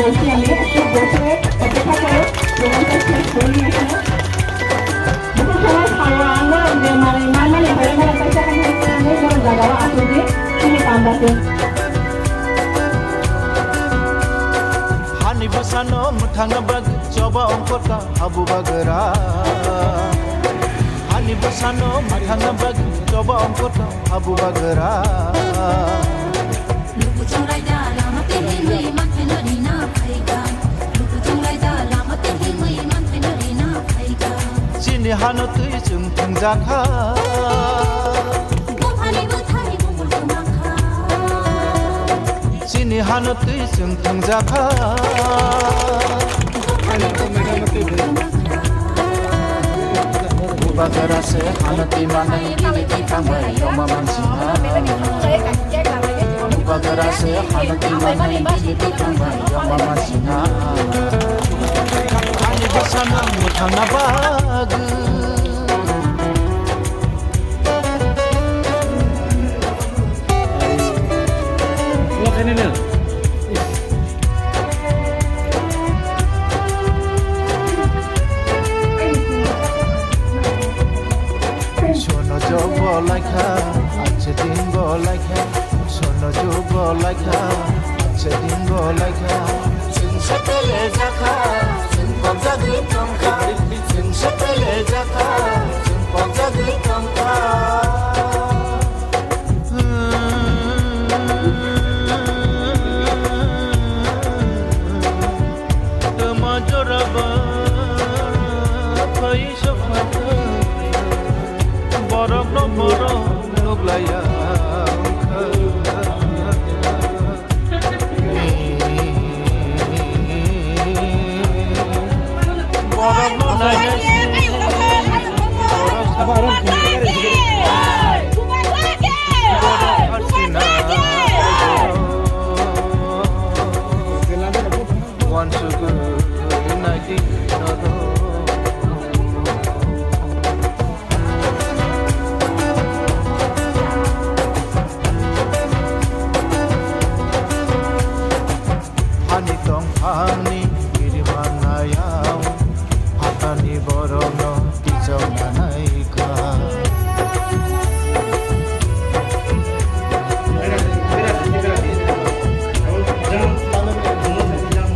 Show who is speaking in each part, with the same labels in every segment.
Speaker 1: বলছি আমি একটু বসে অপেক্ষা করো প্রোগ্রামটা শেষ করে নিয়ে এখানে bukan cuma saya anda yang mana yang paling mana saya akan ini kalau jaga aku di sini tambah tuh
Speaker 2: hani busano muthanga bag coba ongkota abu bagara hani busano muthanga bag coba ongkota abu bagara
Speaker 3: lupu chulai da lama tehi mui man phenori na phaiga lupu chulai da lama tehi mui man phenori na phaiga
Speaker 2: chini hano tui chung thangjakha
Speaker 3: buphani buthani bungul kumakha
Speaker 2: chini hano tui chung thangjakha
Speaker 3: buphani buthani bungul kumakha
Speaker 2: bagara se hanati manai kiti kamai yoma mansina bagara se hanati manai kiti kamai yoma mansina ani basana muthana bag sono jobo laikha ache din go laikha sono jobo laikha ache din go laikha sin sapele jakha sin pojagi kamka sin sapele jakha sin pojagi kamka tama joraba pai sofata borok no borok nuglaya borok no naya one sugar nagi no hani tong hani kirimanayau hatani borono kijau nanaika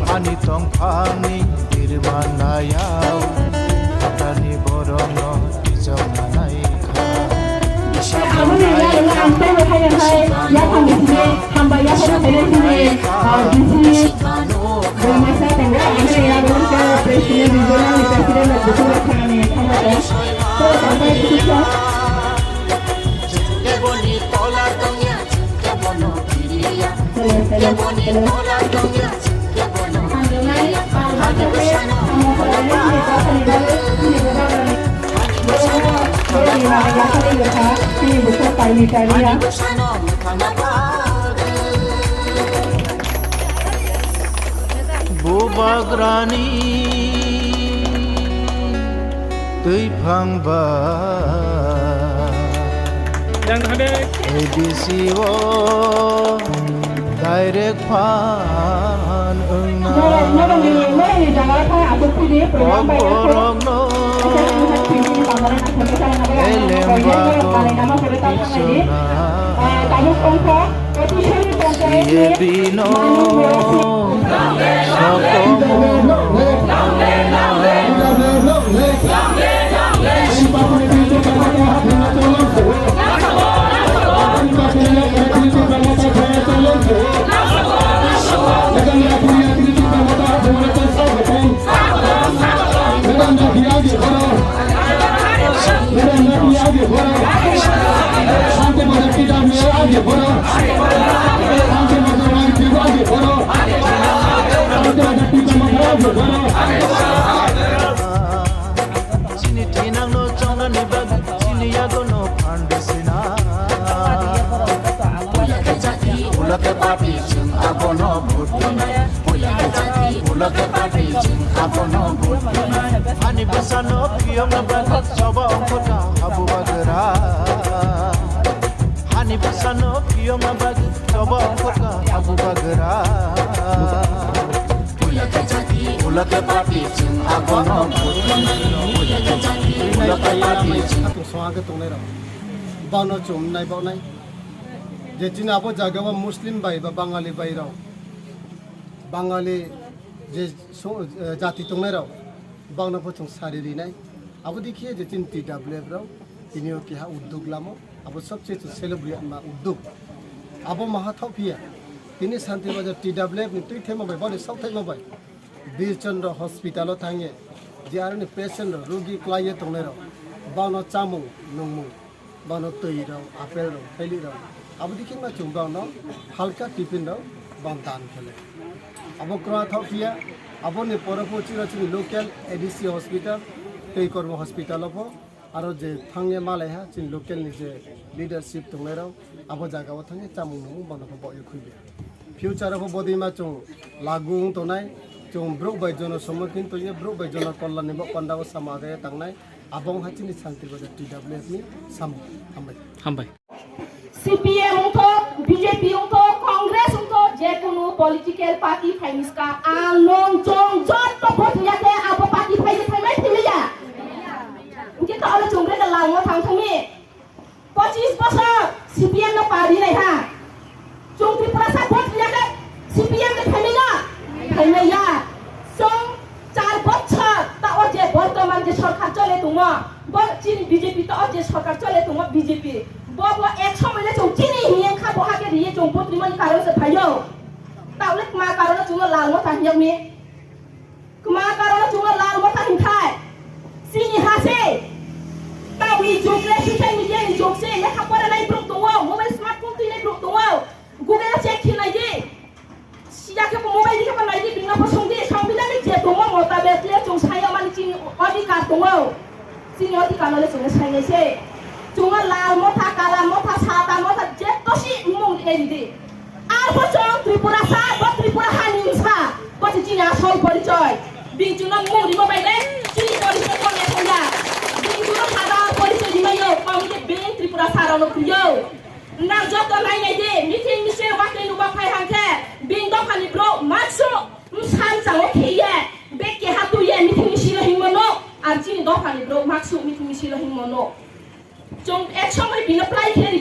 Speaker 2: hani tong hani kirimanayau hatani borono kijau nanaika
Speaker 1: kamu yang sampai berkaya ya kami sini hamba ya saya sini di sini bermasa tengah ini ya bermasa presiden regional di presiden dan betul kami so sampai itu
Speaker 3: ke bonito la doña ke bono quería ke bonito la doña ke bono quería hani busano hani busano muthana bag
Speaker 2: bubagrani tui phangba
Speaker 4: yang ada
Speaker 2: ABCO direct fan ungna borok no elemba Yebino Sini tinang no chongna ni bag sini yago no pandesina Ulak papi chung abono butuna Ulak papi chung abono butuna Ani basano piyong na bag coba ongkota abu bagara Hani basano piyong na bag coba ongkota abu bagara
Speaker 4: ke tongnai rok bano chum nai bonai je china abo jagawa muslim bai ba bangali bai rok bangali je jati tongnai rok bangna po chung sari rinai abo dikhiye je chin TWF rok tinio ki ha uddog lamo abo sabse celebrate ma uddog abo maha thopia tini Shanti Bazar TWF ni tui thema bai bani sab thema bai Birchandra hospital o thange je arni patient rogi klai tongnai rok bano chamung nungmung bano tui rok apel rok theli rok abo dikhin ma chung bano halka tiffin rok ban dan khele abo kra thopia abo ni poropo chira chini local ADC hospital tei kormo hospital opo aro je thange malai ha chin local ni je leadership tongnai rok abo jaga o thange chamung nungmung bano ko boy khuibe future of body ma chung lagung tonai chung brok bai jono somokhin to ye brok bai jono kollan ni bo pandaw samage tangnai abong hachini Shanti Bazar TWF ni sam hambai
Speaker 1: CPM untuk BJP untuk Kongres untuk যেকোনো political party ফাইনিসকা আনং জং যত পথিয়াতে আবো party ফাইনি ফাইমাই থিমিয়া ইনকে তো আলো চংগ্রে কা লাংও থাংথমি 25 বছর CPM no পারি নাই হা চংগ্রি প্রসাদ পথিয়াতে CPM কে ফাইমিনা ফাইমাইয়া song 4 বছর তা ও যে বর্তমান যে সরকার চলে তুমা চিন বিজেপি তো যে সরকার চলে তুমা বিজেপি বব এক সময় লে চং চিনি হিয়েং খা বহাকে রিয়ে চং পত্রিমনি কারণ সে ভাইও তাহলে মা কারণ চুঙ্গ লাল মথা হিয়াং মি মা কারণ চুঙ্গ লাল মথা হিংখাই সিনি হাসে তাউই জোগলে সোশ্যাল মিডিয়া নি জোগসে লেখা পড়া নাই ব্রুক দङो মোবাইল স্মার্টফোন তুই নাই ব্রুক দङो গুগল চেক খিনাই দি সিয়াকে মোবাইল দিকে পানাই দি বিনা পছন্দি সংবিধানে যে দङो মতাবে লে চং সাইয়া মানি চিন অধিকার দङो চিনি অধিকার নলে চং সাইনাইছে চুঙ্গ লাল মথা কালা মথা সাদা মথা যে তসি মুং এদিদি আর বচং ত্রিপুরা সা বা ত্রিপুরা হানিংসা বচি চিনা সই পরিচয় বিজুনা মুরি মোবাইলে চিনি পরিচয় কোনে থয়া বিজুনা সাদা পরিচয় দিমাইও কমকে বেং ত্রিপুরা সারানো কুয়ো না যত নাই নাই দে মিটিং মিছে ওয়াকে নুবা ফাই হাংকে বিং দখানি ব্রো মাছো সান চাও খেয়ে বেকে হাতুয়ে মিটিং মিছিলো হিমনো আর চিনি দখানি ব্রো মাছো মিটিং মিছিলো হিমনো চং এক সময় বিনা প্রায় খেলি